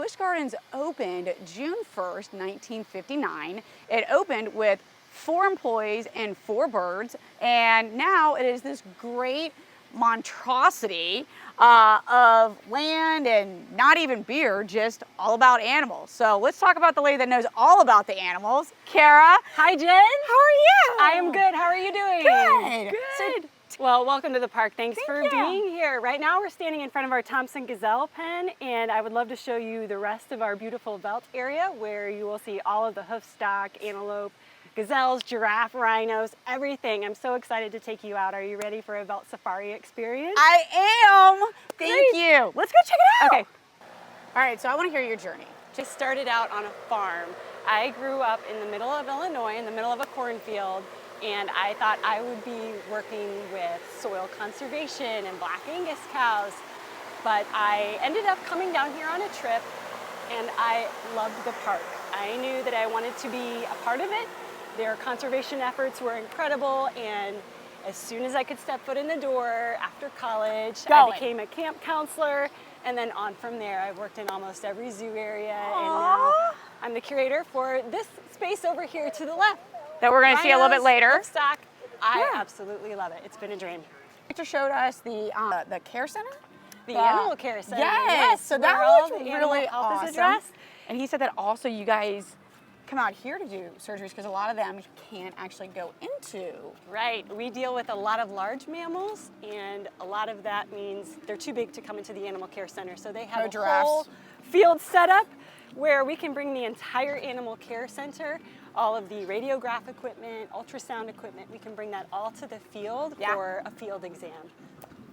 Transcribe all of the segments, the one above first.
Busch Gardens opened June 1st, 1959. It opened with 4 employees and 4 birds, and now it is this great monstrosity of land and not even beer, just all about animals. So let's talk about the lady that knows all about the animals, Kara. Hi, Jen. How are you? I am good. How are you doing? Good. Good. Well, welcome to the park. Thanks for being here. Right now we're standing in front of our Thompson gazelle pen, and I would love to show you the rest of our beautiful veldt area where you will see all of the hoof stock, antelope, gazelles, giraffe, rhinos, everything. I'm so excited to take you out. Are you ready for a veldt safari experience? I am. Thank you. Let's go check it out. Okay. All right, so I want to hear your journey. Just started out on a farm. I grew up in the middle of Illinois, in the middle of a cornfield, and I thought I would be working with soil conservation and black Angus cows. But I ended up coming down here on a trip, and I loved the park. I knew that I wanted to be a part of it. Their conservation efforts were incredible, and as soon as I could step foot in the door after college, I became a camp counselor, and then on from there, I worked in almost every zoo area, and now I'm the curator for this space over here to the left. That we're going to see a little bit later. Livestock. I absolutely love it. It's been a dream. Victor showed us the care center. The animal care center. Yes, so that was really awesome. And he said that also you guys come out here to do surgeries because a lot of them can't actually go into. Right. We deal with a lot of large mammals, and a lot of that means they're too big to come into the animal care center. So they have a whole field set up where we can bring the entire animal care center, all of the radiograph equipment, ultrasound equipment, we can bring that all to the field for a field exam.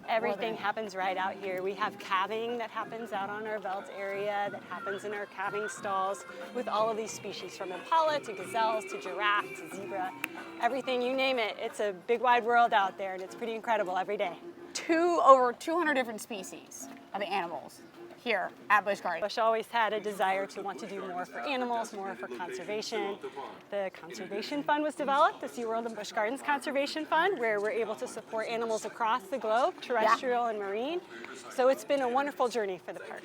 Everything happens right out here. We have calving that happens out on our veldt area, that happens in our calving stalls with all of these species, from impala to gazelles to giraffe to zebra, everything, you name it. It's a big wide world out there, and it's pretty incredible every day. Over 200 different species of animals here at Busch Gardens. Busch always had a desire to want to do more for animals, more for conservation. The Conservation Fund was developed, the SeaWorld and Busch Gardens Conservation Fund, where we're able to support animals across the globe, terrestrial and marine. So it's been a wonderful journey for the park.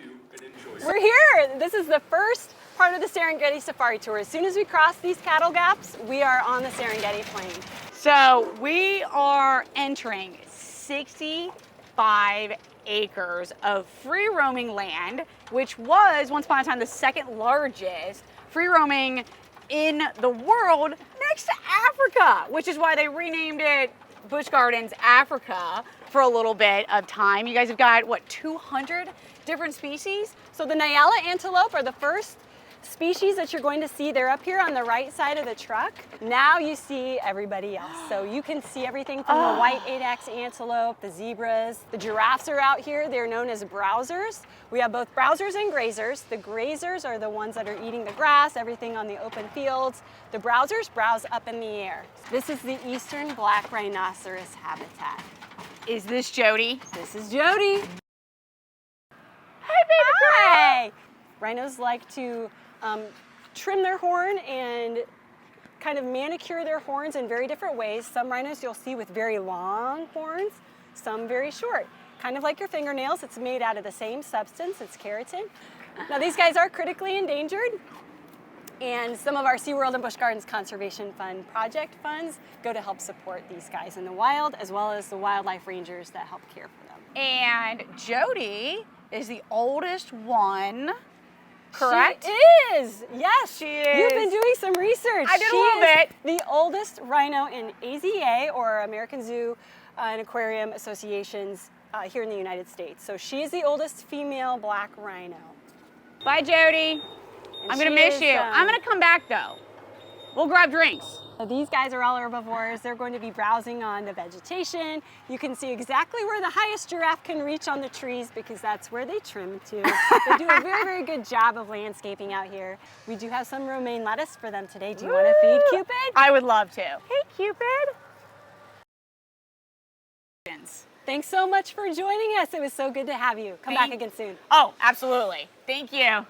We're here. This is the first part of the Serengeti Safari Tour. As soon as we cross these cattle gaps, we are on the Serengeti Plain. So we are entering 65 acres of free roaming land, which was once upon a time the second largest free roaming in the world, next to Africa, which is why they renamed it Busch Gardens Africa for a little bit of time. You guys have got, what, 200 different species? So the Nyala antelope are the first species that you're going to see. They're up here on the right side of the truck. Now you see everybody else. So you can see everything from the white 8X antelope, the zebras. The giraffes are out here. They're known as browsers. We have both browsers and grazers. The grazers are the ones that are eating the grass, everything on the open fields. The browsers browse up in the air. This is the eastern black rhinoceros habitat. Is this Jody? This is Jody. Hey, baby girl. Hi. Rhinos like to trim their horn and kind of manicure their horns in very different ways. Some rhinos you'll see with very long horns, some very short. Kind of like your fingernails, it's made out of the same substance, it's keratin. Now these guys are critically endangered, and some of our SeaWorld and Busch Gardens Conservation Fund project funds go to help support these guys in the wild, as well as the wildlife rangers that help care for them. And Jody is the oldest one. Correct? She is. Yes. She is. You've been doing some research. I did a little bit. The oldest rhino in AZA, or American Zoo and Aquarium Associations here in the United States. So she is the oldest female black rhino. Bye, Jody. I'm going to miss you. I'm going to come back, though. We'll grab drinks. So these guys are all herbivores. They're going to be browsing on the vegetation. You can see exactly where the highest giraffe can reach on the trees because that's where they trim to. They do a very, very good job of landscaping out here. We do have some romaine lettuce for them today. Do you want to feed Cupid? I would love to. Hey, Cupid. Thanks so much for joining us. It was so good to have you. Come back again soon. Oh, absolutely. Thank you.